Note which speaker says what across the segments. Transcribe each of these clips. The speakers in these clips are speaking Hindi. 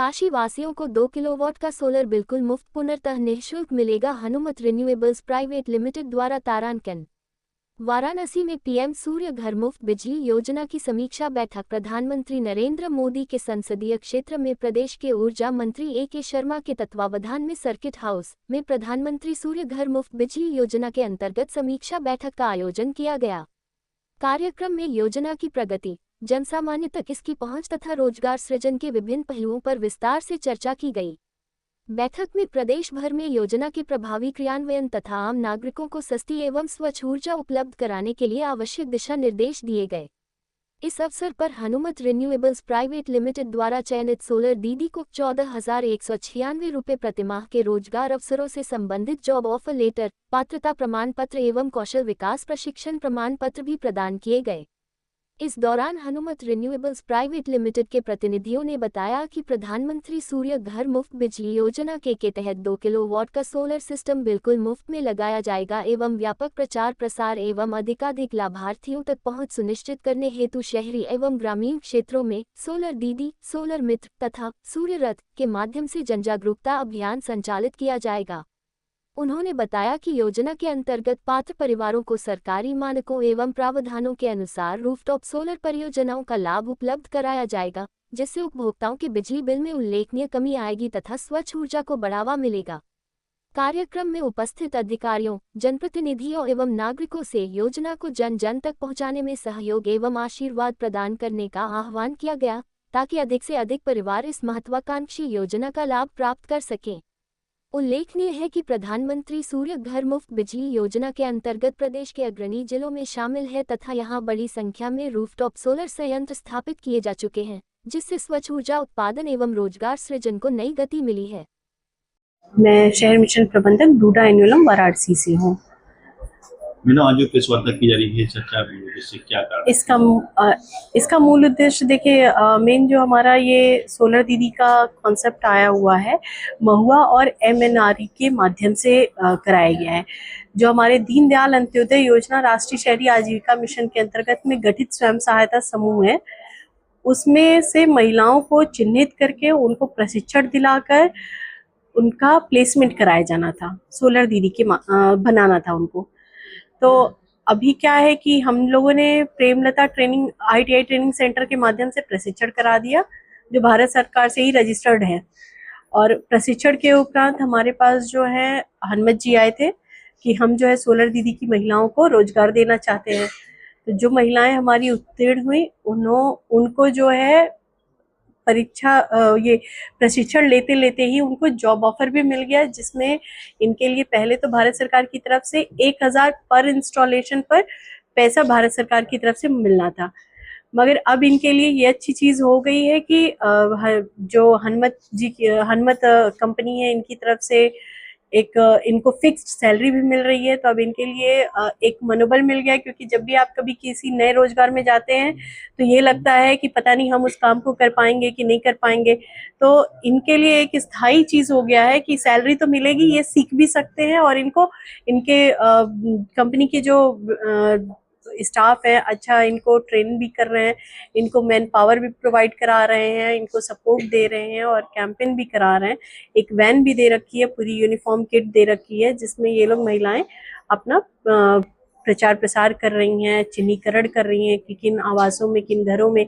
Speaker 1: काशी वासियों को 2 किलोवाट का सोलर बिल्कुल मुफ्त पुनर्तः निःशुल्क मिलेगा। हनुमत रिन्यूएबल्स प्राइवेट लिमिटेड द्वारा तारांकन। वाराणसी में पीएम सूर्य घर मुफ्त बिजली योजना की समीक्षा बैठक। प्रधानमंत्री नरेंद्र मोदी के संसदीय क्षेत्र में प्रदेश के ऊर्जा मंत्री ए.के. शर्मा के तत्वावधान में सर्किट हाउस में प्रधानमंत्री सूर्य घर मुफ्त बिजली योजना के अंतर्गत समीक्षा बैठक का आयोजन किया गया। कार्यक्रम में योजना की प्रगति, जनसामान्य तक इसकी पहुंच तथा रोजगार सृजन के विभिन्न पहलुओं पर विस्तार से चर्चा की गई। बैठक में प्रदेश भर में योजना के प्रभावी क्रियान्वयन तथा आम नागरिकों को सस्ती एवं स्वच्छ ऊर्जा उपलब्ध कराने के लिए आवश्यक दिशा निर्देश दिए गए। इस अवसर पर हनुमत रिन्यूएबल्स प्राइवेट लिमिटेड द्वारा चयनित सोलर दीदी को 14,196 रुपये प्रतिमाह के रोजगार अवसरों से संबंधित जॉब ऑफर लेटर, पात्रता प्रमाण पत्र एवं कौशल विकास प्रशिक्षण प्रमाण पत्र भी प्रदान किए गए। इस दौरान हनुमत रिन्यूएबल्स प्राइवेट लिमिटेड के प्रतिनिधियों ने बताया कि प्रधानमंत्री सूर्य घर मुफ्त बिजली योजना के तहत 2 किलोवाट का सोलर सिस्टम बिल्कुल मुफ्त में लगाया जाएगा एवं व्यापक प्रचार प्रसार एवं अधिकाधिक लाभार्थियों तक पहुंच सुनिश्चित करने हेतु शहरी एवं ग्रामीण क्षेत्रों में सोलर दीदी, सोलर मित्र तथा सूर्य रथ के माध्यम से जनजागरूकता अभियान संचालित किया जाएगा। उन्होंने बताया कि योजना के अंतर्गत पात्र परिवारों को सरकारी मानकों एवं प्रावधानों के अनुसार रूफटॉप सोलर परियोजनाओं का लाभ उपलब्ध कराया जाएगा, जिससे उपभोक्ताओं के बिजली बिल में उल्लेखनीय कमी आएगी तथा स्वच्छ ऊर्जा को बढ़ावा मिलेगा। कार्यक्रम में उपस्थित अधिकारियों, जनप्रतिनिधियों एवं नागरिकों से योजना को जन जन तक पहुंचाने में सहयोग एवं आशीर्वाद प्रदान करने का आह्वान किया गया, ताकि अधिक से अधिक परिवार इस महत्वाकांक्षी योजना का लाभ प्राप्त कर सकें। उल्लेखनीय है कि प्रधानमंत्री सूर्य घर मुफ्त बिजली योजना के अंतर्गत प्रदेश के अग्रणी जिलों में शामिल है तथा यहां बड़ी संख्या में रूफटॉप सोलर संयंत्र स्थापित किए जा चुके हैं, जिससे स्वच्छ ऊर्जा उत्पादन एवं रोजगार सृजन को नई गति मिली है।
Speaker 2: मैं शहर मिशन प्रबंधक डूडा एन्युलम वाराणसी से हूँ।
Speaker 3: आज जो प्रेस वार्ता की जा रही है, चर्चा इससे क्या कारण?
Speaker 2: इसका मूल उद्देश्य देखिए, मेन जो हमारा ये सोलर दीदी का कॉन्सेप्ट आया हुआ है, महुआ और MNRE के माध्यम से कराया गया है। जो हमारे दीनदयाल अंत्योदय योजना राष्ट्रीय शहरी आजीविका मिशन के अंतर्गत में गठित स्वयं सहायता समूह है, उसमें से महिलाओं को चिन्हित करके उनको प्रशिक्षण दिलाकर उनका प्लेसमेंट कराया जाना था, सोलर दीदी के बनाना था उनको। तो अभी क्या है कि हम लोगों ने Premlata training ITI training centre के माध्यम से प्रशिक्षण करा दिया, जो भारत सरकार से ही रजिस्टर्ड है। और प्रशिक्षण के उपरांत हमारे पास जो है हनुमत जी आए थे कि हम जो है सोलर दीदी की महिलाओं को रोजगार देना चाहते हैं। तो जो महिलाएं हमारी उत्तीर्ण हुई, उनको जो है परीक्षा ये प्रशिक्षण लेते लेते ही उनको जॉब ऑफर भी मिल गया, जिसमें इनके लिए पहले तो भारत सरकार की तरफ से 1,000 पर इंस्टॉलेशन पर पैसा भारत सरकार की तरफ से मिलना था, मगर अब इनके लिए ये अच्छी चीज हो गई है कि जो हनुमत कंपनी है, इनकी तरफ से एक इनको फिक्स्ड सैलरी भी मिल रही है। तो अब इनके लिए एक मनोबल मिल गया, क्योंकि जब भी आप कभी किसी नए रोजगार में जाते हैं तो ये लगता है कि पता नहीं हम उस काम को कर पाएंगे कि नहीं कर पाएंगे। तो इनके लिए एक स्थायी चीज हो गया है कि सैलरी तो मिलेगी, ये सीख भी सकते हैं और इनको इनके कंपनी के जो स्टाफ है अच्छा इनको ट्रेन भी कर रहे हैं, इनको मैन पावर भी प्रोवाइड करा रहे हैं, इनको सपोर्ट दे रहे हैं और कैंपेन भी करा रहे हैं। एक वैन भी दे रखी है, पूरी यूनिफॉर्म किट दे रखी है, जिसमें ये लोग महिलाएं अपना प्रचार प्रसार कर रही हैं, चिन्हीकरण कर रही हैं कि किन आवासों में, किन घरों में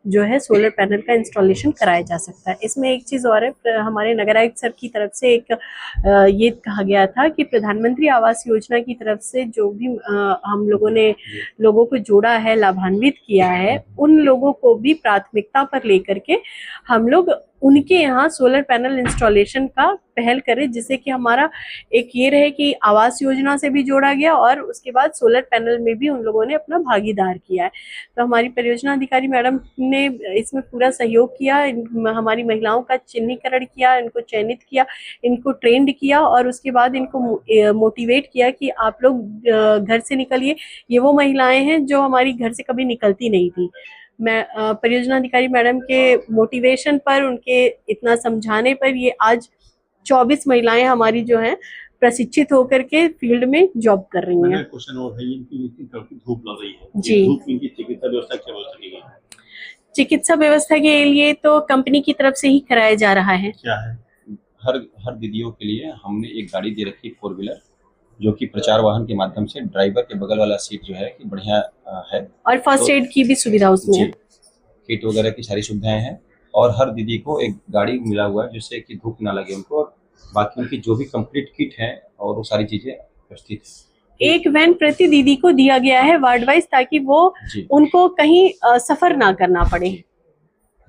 Speaker 2: जो है सोलर पैनल का इंस्टॉलेशन कराया जा सकता है। इसमें एक चीज़ और है, हमारे नगर आयुक्त सर की तरफ से एक ये कहा गया था कि प्रधानमंत्री आवास योजना की तरफ से जो भी हम लोगों ने लोगों को जोड़ा है, लाभान्वित किया है, उन लोगों को भी प्राथमिकता पर लेकर के हम लोग उनके यहाँ सोलर पैनल इंस्टॉलेशन का पहल करें, जिससे कि हमारा एक ये रहे कि आवास योजना से भी जोड़ा गया और उसके बाद सोलर पैनल में भी उन लोगों ने अपना भागीदार किया है। तो हमारी परियोजना अधिकारी मैडम ने इसमें पूरा सहयोग किया, हमारी महिलाओं का चिन्हीकरण किया, इनको चयनित किया, इनको ट्रेंड किया और उसके बाद इनको मोटिवेट किया कि आप लोग घर से निकलिए। ये वो महिलाएं हैं जो हमारी घर से कभी निकलती नहीं थी। मैं परियोजना अधिकारी मैडम के मोटिवेशन पर, उनके इतना समझाने पर ये आज 24 महिलाएं हमारी जो हैं प्रशिक्षित होकर के फील्ड में जॉब कर रही हैं।
Speaker 3: क्वेश्चन और है, इनकी काफी धूप लग रही है
Speaker 2: जी,
Speaker 3: धूप, इनकी चिकित्सा व्यवस्था क्या हो सकेगी?
Speaker 2: चिकित्सा व्यवस्था के लिए तो कंपनी की तरफ से ही कराया जा रहा है।
Speaker 3: क्या है?
Speaker 4: हर दीदियों के लिए हमने एक गाड़ी दे रखी है 4 व्हीलर, जो कि प्रचार वाहन के माध्यम से ड्राइवर के बगल वाला सीट जो है कि बढ़िया है,
Speaker 2: और फर्स्ट एड की भी सुविधा उसमें है।
Speaker 4: किट वगैरह की सारी सुविधाएं हैं। और हर दीदी को एक गाड़ी मिला हुआ है जिससे कि धूप ना लगे उनको, और बाकी उनकी जो भी कंप्लीट किट है और वो सारी चीजें व्यवस्थित है।
Speaker 2: एक वैन प्रति दीदी को दिया गया है वार्ड वाइज, ताकि वो उनको कहीं सफर ना करना पड़े।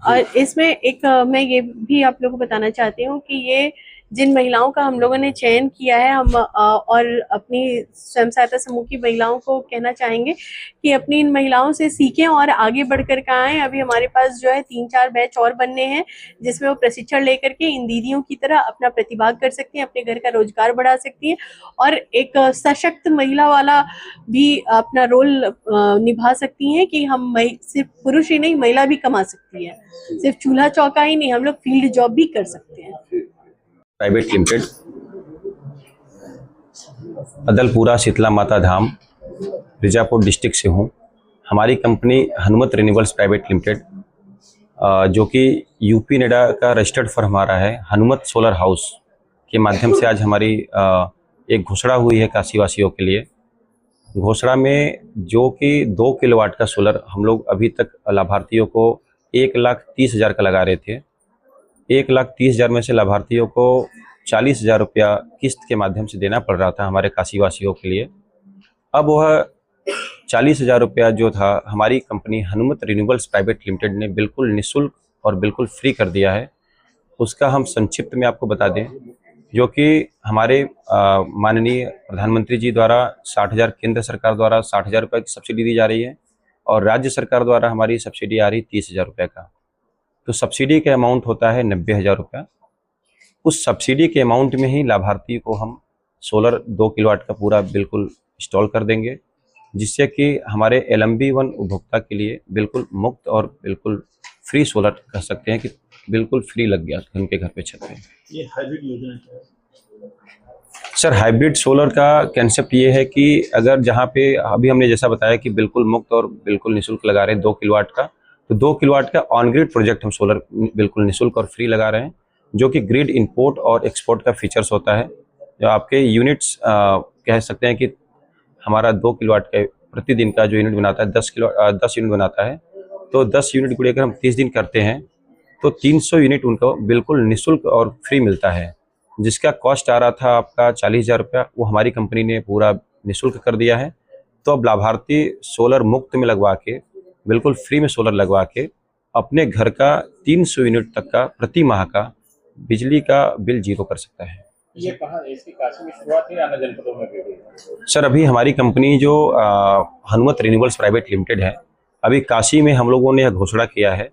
Speaker 2: और इसमें एक मैं ये भी आप लोगों को बताना चाहती हूँ कि ये जिन महिलाओं का हम लोगों ने चयन किया है, हम और अपनी स्वयं सहायता समूह की महिलाओं को कहना चाहेंगे कि अपनी इन महिलाओं से सीखें और आगे बढ़कर के आएं। अभी हमारे पास जो है 3-4 बैच और बनने हैं, जिसमें वो प्रशिक्षण लेकर के इन दीदियों की तरह अपना प्रतिभाग कर सकती हैं, अपने घर का रोजगार बढ़ा सकती हैं और एक सशक्त महिला वाला भी अपना रोल निभा सकती हैं कि हम सिर्फ पुरुष ही नहीं, महिला भी कमा सकती है। सिर्फ चूल्हा चौका ही नहीं, हम लोग फील्ड जॉब भी कर सकते हैं।
Speaker 4: प्राइवेट लिमिटेड, अदलपुरा शीतला माता धाम, बीजापुर डिस्ट्रिक्ट से हूँ। हमारी company Hanumat renewables private limited, जो कि यूपी नेडा का रजिस्टर्ड फर्म हमारा है, हनुमत सोलर हाउस के माध्यम से आज हमारी एक घोषणा हुई है काशीवासियों के लिए। घोषणा में जो कि 2 किलोवाट का सोलर हम लोग अभी तक लाभार्थियों को 1,30,000 का लगा रहे थे। 1,30,000 में से लाभार्थियों को 40,000 रुपया किस्त के माध्यम से देना पड़ रहा था हमारे काशीवासियों के लिए। अब वह 40,000 रुपया जो था हमारी company Hanumat renewables private limited ने बिल्कुल निःशुल्क और बिल्कुल फ्री कर दिया है। उसका हम संक्षिप्त में आपको बता दें, जो कि हमारे माननीय प्रधानमंत्री जी द्वारा 60,000, केंद्र सरकार द्वारा 60,000 रुपये की सब्सिडी दी जा रही है और राज्य सरकार द्वारा हमारी सब्सिडी आ रही 30,000 रुपये का। तो सब्सिडी का अमाउंट होता है 90,000 रुपया। उस सब्सिडी के अमाउंट में ही लाभार्थी को हम सोलर 2 किलोवाट का पूरा बिल्कुल इंस्टॉल कर देंगे, जिससे कि हमारे LMB1 उपभोक्ता के लिए बिल्कुल मुफ्त और बिल्कुल फ्री सोलर कह सकते हैं कि बिल्कुल फ्री लग गया उनके घर पे छत पे।
Speaker 3: ये हाइब्रिड योजना क्या है?
Speaker 4: सर, हाइब्रिड सोलर का कंसेप्ट ये है कि अगर जहाँ पे अभी हमने जैसा बताया कि बिल्कुल मुफ्त और बिल्कुल निःशुल्क लगा रहे हैं 2 किलोवाट का, तो 2 किलोवाट का ऑन ग्रिड प्रोजेक्ट हम सोलर बिल्कुल निःशुल्क और फ्री लगा रहे हैं, जो कि ग्रिड इंपोर्ट और एक्सपोर्ट का फीचर्स होता है। जो आपके यूनिट्स कह सकते हैं कि हमारा 2 किलोवाट का प्रतिदिन का जो यूनिट बनाता है 10 यूनिट बनाता है, तो 10 यूनिट गुणे अगर हम 30 दिन करते हैं तो 300 यूनिट उनको बिल्कुल निःशुल्क और फ्री मिलता है। जिसका कॉस्ट आ रहा था आपका 40,000 रुपया, वो हमारी कंपनी ने पूरा निःशुल्क कर दिया है। तो अब लाभार्थी सोलर मुफ्त में लगवा के, बिल्कुल फ्री में सोलर लगवा के अपने घर का 300 यूनिट तक का प्रति माह का बिजली का बिल जीरो कर सकता है।
Speaker 5: ये कहाँ, इसकी काशी में शुरुआत है या अन्य जनपदों में भी?
Speaker 4: सर, अभी हमारी कंपनी जो हनुमत रिन्यूएबल्स प्राइवेट लिमिटेड है, अभी काशी में हम लोगों ने यह घोषणा किया है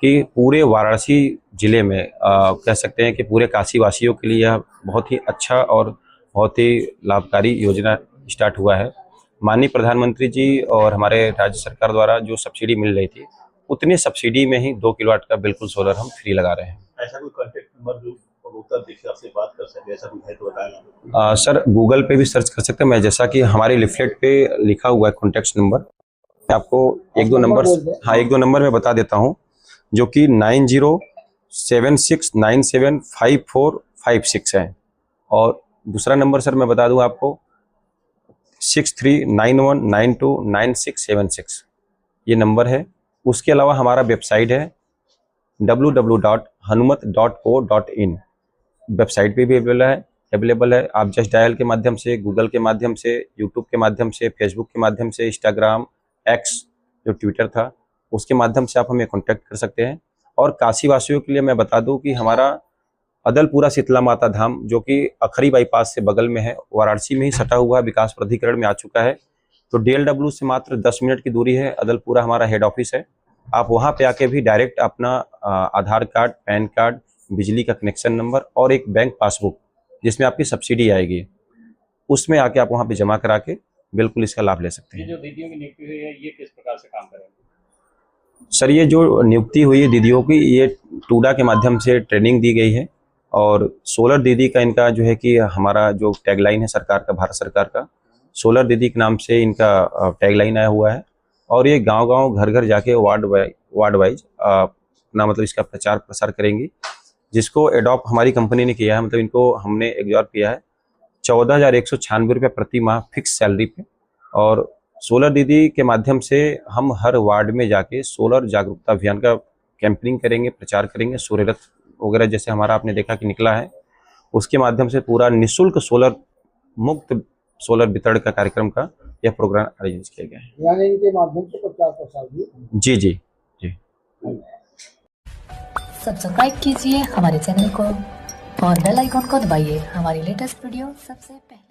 Speaker 4: कि पूरे वाराणसी जिले में कह सकते हैं कि पूरे काशी वासियों के लिए यह बहुत ही अच्छा और बहुत ही लाभकारी योजना स्टार्ट हुआ है। माननीय प्रधानमंत्री जी और हमारे राज्य सरकार द्वारा जो सब्सिडी मिल रही थी, उतनी सब्सिडी में ही 2 किलोवाट का बिल्कुल सोलर हम फ्री लगा रहे हैं।
Speaker 3: ऐसा कोई कॉन्टैक्ट नंबर जो उपभोक्ता देखिए आपसे बात कर सके, ऐसा कुछ है तो बताएं।
Speaker 4: सर, गूगल पे भी सर्च कर सकते हैं। मैं जैसा कि हमारे लिफलेट पे लिखा हुआ है कॉन्टैक्ट नंबर, मैं आपको 1-2 नंबर मैं बता देता हूँ, जो कि 9076975456 है। और दूसरा नंबर सर मैं बता दूं आपको 6391929676, ये नंबर है। उसके अलावा हमारा वेबसाइट है www.hanumat.co.in, वेबसाइट पे भी अवेलेबल है। आप जस्ट डायल के माध्यम से, गूगल के माध्यम से, यूट्यूब के माध्यम से, फेसबुक के माध्यम से, इंस्टाग्राम, एक्स जो ट्विटर था, उसके माध्यम से आप हमें कांटेक्ट कर सकते हैं। और काशी वासियों के लिए मैं बता दूं कि हमारा अदलपुरा शीतला माता धाम, जो कि अखरी बाईपास से बगल में है, वाराणसी में ही सटा हुआ विकास प्राधिकरण में आ चुका है। तो DLW से मात्र 10 मिनट की दूरी है। अदलपुरा हमारा हेड ऑफिस है। आप वहाँ पे आके भी डायरेक्ट अपना आधार कार्ड, पैन कार्ड, बिजली का कनेक्शन नंबर और एक बैंक पासबुक जिसमें आपकी सब्सिडी आएगी, उसमें आके आप वहाँ पे जमा करा के बिल्कुल इसका लाभ ले सकते हैं।
Speaker 5: ये जो दीदियों की नियुक्ति हुई है, ये किस प्रकार से काम करेंगे?
Speaker 4: सर, ये जो नियुक्ति हुई है दीदियों की, ये टूडा के माध्यम से ट्रेनिंग दी गई है। और सोलर दीदी का इनका जो है कि हमारा जो टैगलाइन है सरकार का, भारत सरकार का, सोलर दीदी के नाम से इनका टैगलाइन आया हुआ है। और ये गांव-गांव, घर-घर जाके वार्ड वाइज अपना मतलब इसका प्रचार प्रसार करेंगी, जिसको एडॉप्ट हमारी कंपनी ने किया है। मतलब इनको हमने एग्जॉर्ब किया है 14,196 रुपये प्रति माह फिक्स सैलरी पे। और सोलर दीदी के माध्यम से हम हर वार्ड में जाके सोलर जागरूकता अभियान का कैंपेनिंग करेंगे, प्रचार करेंगे। सूर्य रथ वगैरह जैसे हमारा आपने देखा कि निकला है, उसके माध्यम से पूरा निःशुल्क सोलर मुक्त सोलर वितरण का कार्यक्रम का यह प्रोग्राम आयोजित किया गया है।
Speaker 6: यानी इनके माध्यम से प्रचार प्रसार भी।
Speaker 4: जी जी जी।
Speaker 7: सब्सक्राइब कीजिए हमारे चैनल को और बेल आइकॉन को दबाइए हमारी लेटेस्ट वीडियो सबसे पहले।